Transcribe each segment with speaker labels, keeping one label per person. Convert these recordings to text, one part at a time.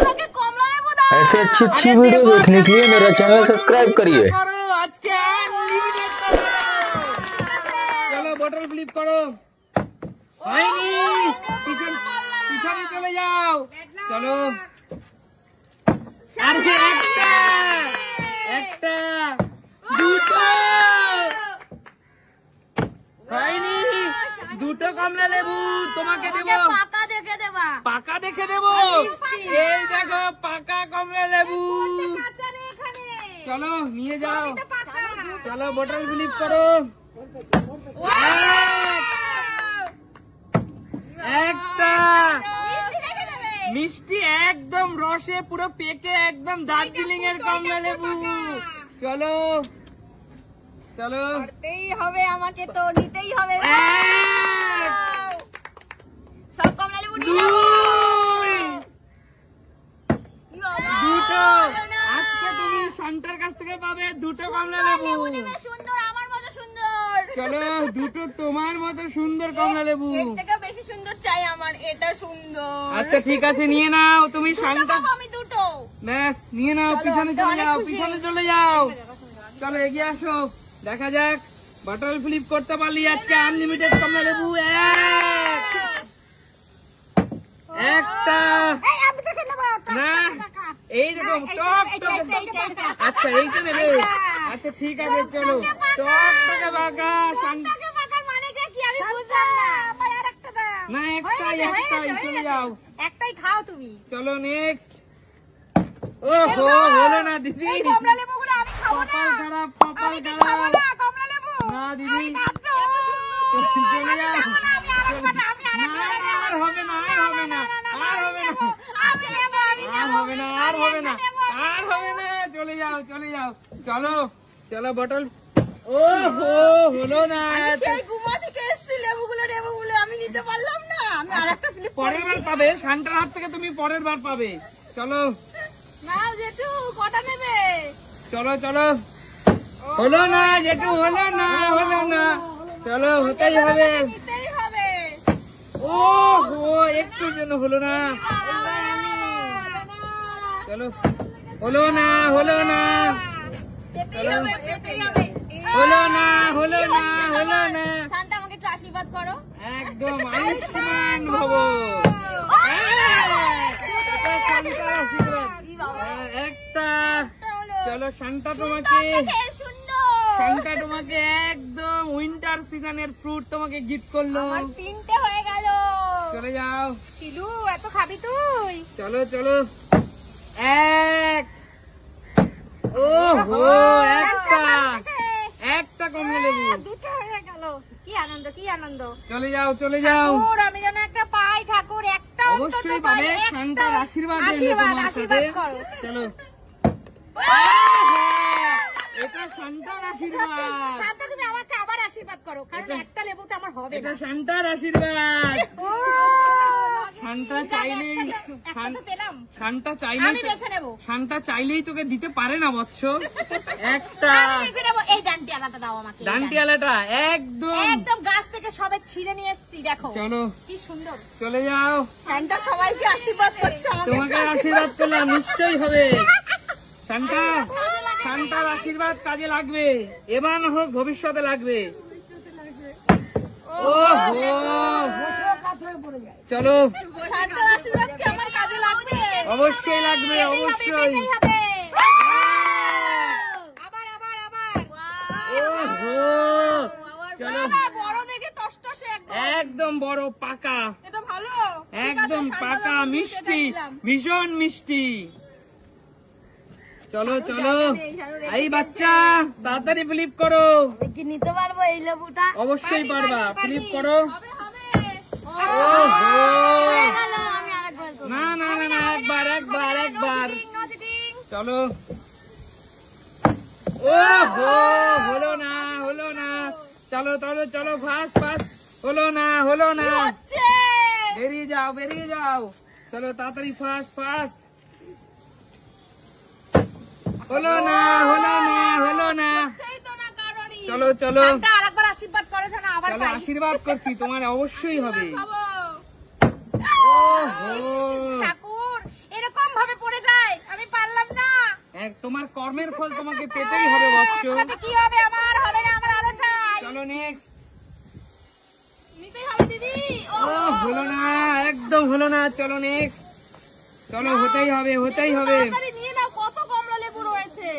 Speaker 1: ऐसे अच्छी अच्छी वीडियो देखने के लिए मेरा चैनल सब्सक्राइब करिए।
Speaker 2: चलो बोतल फ्लिप करो। পিছনে চলে যাও। চলো একটা দুটো হয়নি। দুটো কমলা লেবু তোমাকে দেবো। পাকা দেখে দেবো। এই দেখো পাকা কমলা লেবু। চলো নিয়ে যাও। চলো बोतल फ्लिप करो। একটা মিষ্টি একদম রসে পুরো পেকে একদম দার্জিলিং এর কমলা লেবু। চলো চলো
Speaker 3: করতেই হবে, আমাকে তো নিতেই হবে। সব কমলা লেবু নিয়ে যাও।
Speaker 2: দুটো আজকে তুমি শান্তার কাছ থেকে পাবে দুটো কমলা লেবু।
Speaker 3: সুন্দর, আমার মতো সুন্দর।
Speaker 2: চলো দুটো তোমার মতো সুন্দর কমলা লেবু।
Speaker 3: এর থেকে বেশি সুন্দর চাই আমার, এটা সুন্দর।
Speaker 2: আচ্ছা ঠিক আছে নিয়ে নাও তুমি শান্তা।
Speaker 3: আমি দুটো
Speaker 2: ব্যাস নিয়ে নাও। পিছনে চলে যাও, পিছনে চলে যাও। চলো এগিয়ে আসো, দেখা যাক বটল ফ্লিপ করতে পারলি আজকে আনলিমিটেড কমলা লেবু। একটা না এই দেখো টক টক। আচ্ছা এইটা নেবে। আচ্ছা ঠিক আছে চলো টক টকে বাঁকা না একটাই চলে যাও।
Speaker 3: একটাই খাও তুমি।
Speaker 2: চলো নেক্সট। ওহো হলো না দিদি।
Speaker 3: কমলা লেবুগুলো আমি খাবো না।
Speaker 2: কপাল খারাপ, কপাল খারাপ।
Speaker 3: কমলা লেবু
Speaker 2: না দিদি চলে যাও। আর হবে না, আর হবে না, আর হবে না, আর হবে না, আর হবে না, আর হবে না। চলে যাও, চলে যাও। চলো চলো বটল। ওহো হলো না।
Speaker 3: সেই গুমা থেকে এসেছি, লেবুগুলো আমি নিতে পারলাম না। আমি আরেকটা ফ্লিপ
Speaker 2: পরের বার পাবে, শান্তার হাত থেকে তুমি পরের বার পাবে। চলো
Speaker 3: নাও জেঠু, কটা নেবে?
Speaker 2: চলো চলো। হলো না জেঠু, হলো না, হলো না। চলো হতেই হবে।
Speaker 3: নিতেই হবে।
Speaker 2: ও হো একটু জন্য হলো না। চলো হলো না, হলো না,
Speaker 3: যেতেই হবে, যেতেই হবে।
Speaker 2: হলো না, হলো না, হলো না।
Speaker 3: শান্তা আমাকে একটু আশীর্বাদ করো।
Speaker 2: একদম আয়ুষ্মান ভব। একটা চলো শান্তা তোমাকে, শান্তা তোমাকে একদম উইন্টার সিজনের ফ্রুট তোমাকে গিফট করলো।
Speaker 3: তিনটে হয়ে গেল।
Speaker 2: চলে যাও
Speaker 3: শিলু, এত খাবি তুই?
Speaker 2: চলো চলো। এক ওহো একটা একটা কমলা লেবু।
Speaker 3: দুটো হয়ে গেল। কি আনন্দ, কি আনন্দ।
Speaker 2: চলে যাও চলে যাও।
Speaker 3: ঠাকুর আমি যেন একটা পাই, ঠাকুর একটা
Speaker 2: অবশ্যই পাবে। শান্তার আশীর্বাদ
Speaker 3: আশীর্বাদ করো।
Speaker 2: চলো এটা শান্তার আশীর্বাদ।
Speaker 3: শান্তা তুমি আমাকে আবার আশীর্বাদ করো, কারণ একটা লেবুতে আমার হবে
Speaker 2: এটা
Speaker 3: না।
Speaker 2: শান্তার আশীর্বাদ।
Speaker 3: ও
Speaker 2: শান্তা চাইলেই
Speaker 3: পেলাম।
Speaker 2: শান্তা চাইলেই
Speaker 3: আমি বেছে নেব।
Speaker 2: শান্তা চাইলেই তোকে দিতে পারে না বৎস। একটা
Speaker 3: আমি বেছে নেব। এই ডান্টি আলাদা দাও আমাকে।
Speaker 2: ডান্টিয়ালাটা একদম
Speaker 3: একদম গাছ থেকে সবে ছিঁড়ে নিয়ে এসেছি, দেখো
Speaker 2: চলো
Speaker 3: কি সুন্দর।
Speaker 2: চলে যাও।
Speaker 3: শান্তা সবাইকে আশীর্বাদ করছে,
Speaker 2: তোমাকে আশীর্বাদ করলাম, নিশ্চয়ই হবে। শান্তা শান্তার আশীর্বাদ কাজে লাগবে, এবার না হোক ভবিষ্যতে লাগবে। ওহো চলো
Speaker 3: শান্তার আশীর্বাদ কি আমার কাজে লাগবে?
Speaker 2: অবশ্যই লাগবে, অবশ্যই।
Speaker 3: আবার আবার আবার।
Speaker 2: ওহো চলো
Speaker 3: বড় দেখে টসটসে
Speaker 2: একদম বড় পাকা,
Speaker 3: এটা ভালো।
Speaker 2: একদম পাকা মিষ্টি, ভীষণ মিষ্টি। চলো চলো এই বাচ্চা তাড়াতাড়ি ফ্লিপ করো।
Speaker 3: কি নিতে পারবো এই লেবুটা?
Speaker 2: অবশ্যই পারবা, ফ্লিপ করো।
Speaker 3: ওহো
Speaker 2: না না না না একবার একবার একবার। চলো ওহো হলো না, হলো না। চলো চলো চলো ফাস্ট ফাস্ট। হলো না, হলো না। বেরিয়ে যাও, বেরিয়ে যাও। চলো তাড়াতাড়ি ফাস্ট ফাস্ট। হলো না, হলো না, হলো না। চলো চলো
Speaker 3: আরেকবার আশীর্বাদ করে যেন আবার
Speaker 2: চলো আশীর্বাদ করছি, তোমার অবশ্যই হবে।
Speaker 3: খাবো।
Speaker 2: ওহো
Speaker 3: ঠাকুর এরকম ভাবে
Speaker 2: তোমার কর্মের ফল তোমাকে পেতেই হবে বৎস।
Speaker 3: কি হবে আমার? হবে না, আমার আরো চাই।
Speaker 2: চলো নেক্সট।
Speaker 3: নিতেই হবে দিদি।
Speaker 2: ও হলো না, একদম হলো না। চলো নেক্সট। চলো, হতেই হবে, হতেই হবে।
Speaker 3: তাড়াতাড়ি নিয়ে নাও, কত কমলা লেবু রয়েছে।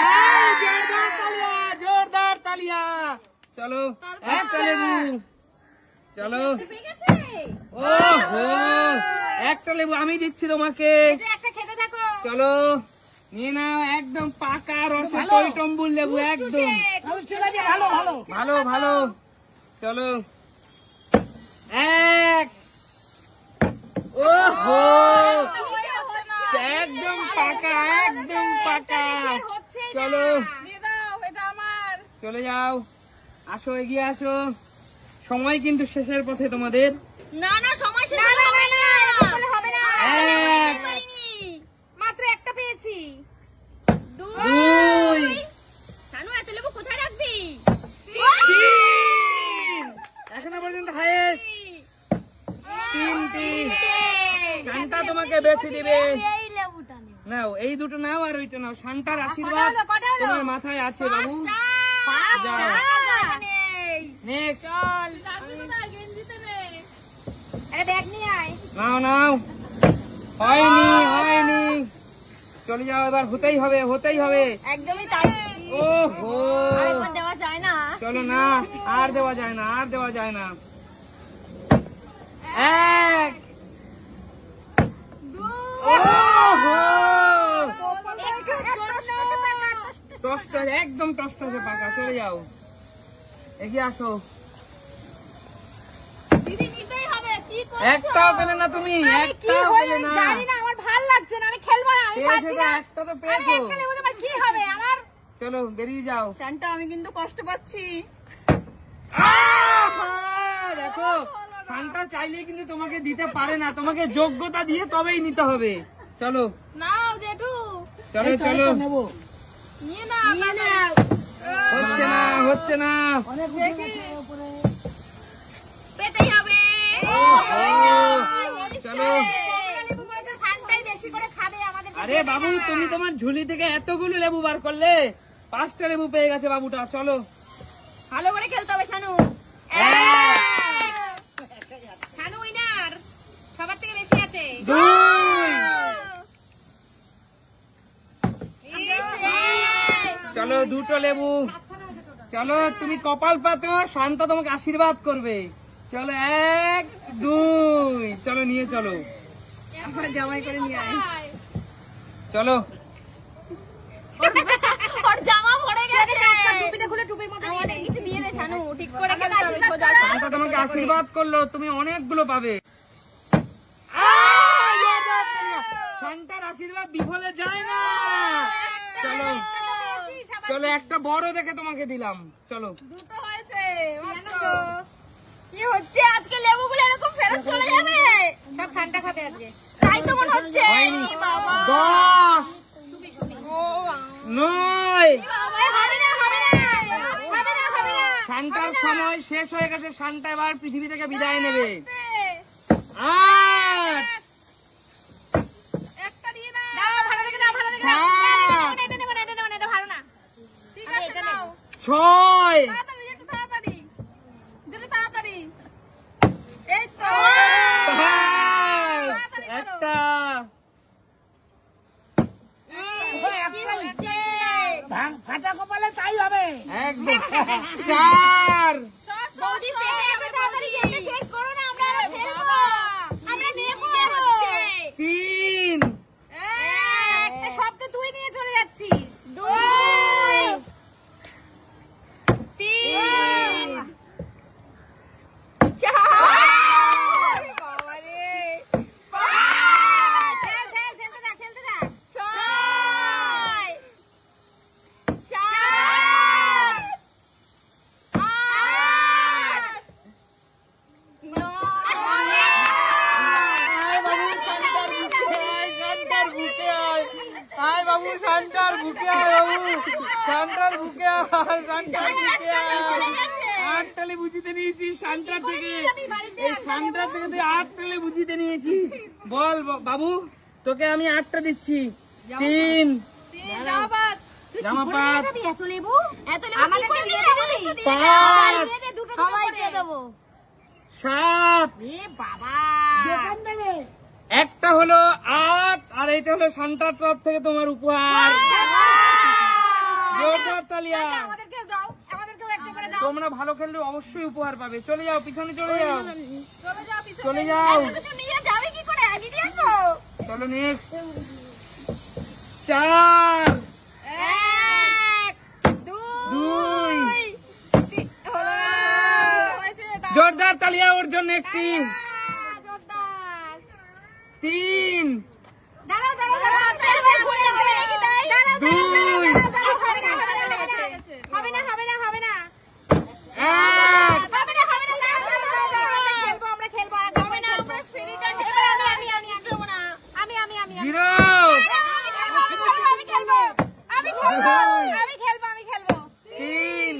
Speaker 2: এই, জোরদার তালিয়া, জোরদার তালিয়া। চলো, একটা লেবু। চলো,
Speaker 3: পেয়ে গেছে।
Speaker 2: ও হো, একটা লেবু আমি দিচ্ছি তোমাকে।
Speaker 3: এটা একটা খেতে থাকো।
Speaker 2: চলো, নিয়ে নাও। একদম পাকা রসে টইটম্বুর লেবু, একদম ভালো ভালো। চলো, এক। ও হো, একদম পাকা, একদম পাকা। চলো,
Speaker 3: দিয়ে দাও, এটা আমার।
Speaker 2: চলে যাও। আসো, এগিয়ে আসো। সময় কিন্তু শেষের পথে তোমাদের।
Speaker 3: না না, সময় শেষ হবে না, এরকম করলে হবে না।
Speaker 2: এক।
Speaker 3: পারিনি, মাত্র একটা পেয়েছি।
Speaker 2: দুই।
Speaker 3: শানু, এত লেবু কোথায় রাখবি?
Speaker 2: তিন। এখনো পর্যন্ত হাইয়েস্ট তিনটি। শান্তা তোমাকে বেছে দিবে।
Speaker 3: এই লেবুটা নে।
Speaker 2: নাও, এই দুটো নাও আর ওইটা নাও। শান্তার আশীর্বাদ
Speaker 3: কটা হলো?
Speaker 2: তোমার মাথায় আছে বাবু। যাও। নেক্সট।
Speaker 3: চল, লাগবে কোথায়? গেঞ্জিতে নে। আরে ব্যাগ নিয়ে আয়।
Speaker 2: নাও নাও। হয়নি, হয়নি। চলে যাও, এবার হতেই হবে, হতেই হবে।
Speaker 3: একদমই তাই।
Speaker 2: ও হো,
Speaker 3: আরেকবার দেওয়া যায় না।
Speaker 2: চলো না, আর দেওয়া যায় না, আর দেওয়া যায় না। এক। ও হো, টস্ট, একদম টস্ট হয়ে পাকা। চলে যাও, এগিয়ে আসো।
Speaker 3: দিদি, নিতেই হবে। কি করছো?
Speaker 2: একটাও পেলে না তুমি,
Speaker 3: আরে কি
Speaker 2: একটাও
Speaker 3: হলো
Speaker 2: পেলে না।
Speaker 3: জানি না, আমার ভাল লাগছে না, আমি খেলবো না, আমি
Speaker 2: পেয়েছো
Speaker 3: পারছি
Speaker 2: তো,
Speaker 3: না।
Speaker 2: একটা তো
Speaker 3: আরে
Speaker 2: পেয়েছো।
Speaker 3: একটা লেবু আমার কি হবে আমার?
Speaker 2: চলো, বেরিয়ে যাও।
Speaker 3: শান্তা, আমি কিন্তু কষ্ট পাচ্ছি।
Speaker 2: আহা, দেখো, শান্তা চাইলে কিন্তু তোমাকে দিতে পারে না, তোমাকে যোগ্যতা দিয়ে তবেই নিতে হবে। চলো,
Speaker 3: নাও জেঠু,
Speaker 2: চলো, চলো।
Speaker 3: নিয়ে নাও, নিয়ে নাও।
Speaker 2: হচ্ছে না, হচ্ছে না।
Speaker 3: দেখি, পেতেই হবে।
Speaker 2: ও, চলো।
Speaker 3: শান্তাই বেশি করে খাবে আমাদের।
Speaker 2: আরে বাবু, তুমি তোমার ঝুলি থেকে এতগুলো লেবু বার করলে, 5টা লেবু পেয়ে গেছে বাবুটা। চলো,
Speaker 3: ভালো করে খেলতে হবে শানু।
Speaker 2: এক।
Speaker 3: শানু উইনার, সবার থেকে বেশি আছে।
Speaker 2: দুই। চলো, 2টো লেবু। চলো, তুমি কপাল পাতো, শান্ত তোমাকে আশীর্বাদ করবে। চলো, 1, 2। চলো, নিয়ে চলো।
Speaker 3: জামাই করে নিয়ে আয়।
Speaker 2: চলো,
Speaker 3: ওর জামা পড়ে গেছে। টুপিটা খুলে টুপির মধ্যে দিয়ে দে। কিছু দিয়ে দে শানু, ঠিক করে খেলতে হবে সোজা।
Speaker 2: শান্ত তোমাকে আশীর্বাদ করলো, তুমি অনেকগুলো পাবে। শান্তার আশীর্বাদ বিফলে যায় না। চলো, চলো, একটা বড় দেখে তোমাকে দিলাম। চলো,
Speaker 3: দুটো হয়েছে মাত্র। কি হচ্ছে আজকে? লেবুগুলো এরকম ফেরত চলে যাবে? সব শান্তা খাবে আজকে, তাই তো মনে হচ্ছে।
Speaker 2: হয়নি।
Speaker 3: বাবা,
Speaker 2: 10, 9।
Speaker 3: বাবা, হবে না, হবে না, হবে না, হবে না।
Speaker 2: শান্তার সময় শেষ হয়ে গেছে। শান্তা এবার পৃথিবী থেকে বিদায় নেবে। 8,
Speaker 3: একটা দিয়ে দাও। দাও, ভালো লেগে দাও, ভালো লেগে দাও। এটা নেব না, এটা নেব না, এটা ভালো না। ঠিক আছে, নাও।
Speaker 2: 6,
Speaker 3: তাড়াতাড়ি, একটু তাড়াতাড়ি, যেটা তাড়াতাড়ি। এই তো।
Speaker 2: 5, একটা।
Speaker 3: ফাটা কপালে তাই হবে।
Speaker 2: একদম। 4,
Speaker 3: বৌদি পেটে হবে, তাড়াতাড়ি গেমটা শেষ করো না, আমরা আরো খেলবো। আমরা নেবো।
Speaker 2: 3,
Speaker 3: একটা শব্দ তুই নিয়ে চলে যাচ্ছিস। 2, 3, 4। বাবারে, 5। খেলতে থাক, খেলতে থাক। 6, 7, 8, 9।
Speaker 2: আয় বাবু, শান্তার বুকে আয়, শান্তার বুকে আয়। আয় বাবু, শান্তার বুকে আয় বাবু, শান্তার বুকে আয়, শান্তার বুকে আয়। 8টা লেবু জিতে নিয়েছি শান্তার থেকে। এই শান্তার থেকে তুই 8টা লেবু জিতে নিয়েছি। বল বাবু, তোকে আমি 8টা দিচ্ছি। তিন
Speaker 3: জামাপাত
Speaker 2: জামাপাত
Speaker 3: এত লেবু আমাদেরকে দিয়ে দিবি
Speaker 2: পাঁচ
Speaker 3: সবাই দিয়ে দেবো
Speaker 2: সাত
Speaker 3: এ বাবা
Speaker 2: একটা হলো 8 আর এটা হলো সান্টার তরফ থেকে তোমার উপহার। জোরদার তালিয়া।
Speaker 3: আমাদেরকে দাও আমাদেরকেও একটা করে দাও
Speaker 2: তোমরা ভালো খেললে অবশ্যই উপহার পাবে। চলে যাও, পিছনে চলে যাও,
Speaker 3: চলে যাও পিছনে
Speaker 2: চলে যাও।
Speaker 3: এত কিছু নিয়ে যাবে কি করে আগে দিয়ে আসবো
Speaker 2: চলো নেক্সট। 4
Speaker 3: 1 2
Speaker 2: 2 জোরদার তালিয়া ওর জন্য একটি। 3
Speaker 3: দাঁড়াও দাঁড়াও দাঁড়াও ঘুরে ঘুরে কি তাই
Speaker 2: দুই।
Speaker 3: হবে না হবে না হবে না
Speaker 2: 1
Speaker 3: হবে না হবে না খেলবো আমরা খেলবো হবে না আমরা ফ্রিটা আমি খেলবো না আমি
Speaker 2: 0
Speaker 3: আমি খেলবো
Speaker 2: 3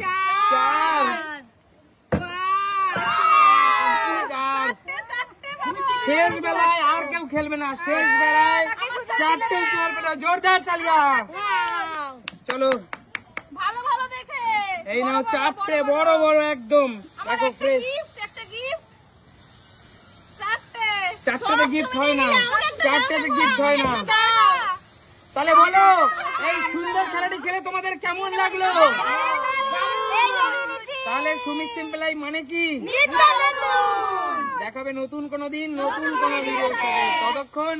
Speaker 3: চার
Speaker 2: 4 শেষ বেলায় আর কেউ খেলবে না। শেষ বেলায় 4টে উপহার পেল। জোরদার তালিয়া। চলো
Speaker 3: ভালো ভালো দেখে
Speaker 2: এই নাও 4টে বড় বড় একদম। দেখো ফ্রেশ।
Speaker 3: একটা গিফট চারটে
Speaker 2: 4টেতে গিফট হয় না, 4টেতে গিফট হয় না। তাহলে বলো এই সুন্দর খেলাটি খেলে তোমাদের কেমন লাগলো? তাহলে সুমি সিম্পলাই মানে কি? দেখাবে নতুন কোনো দিন নতুন কোনো ভিডিও। ততক্ষণ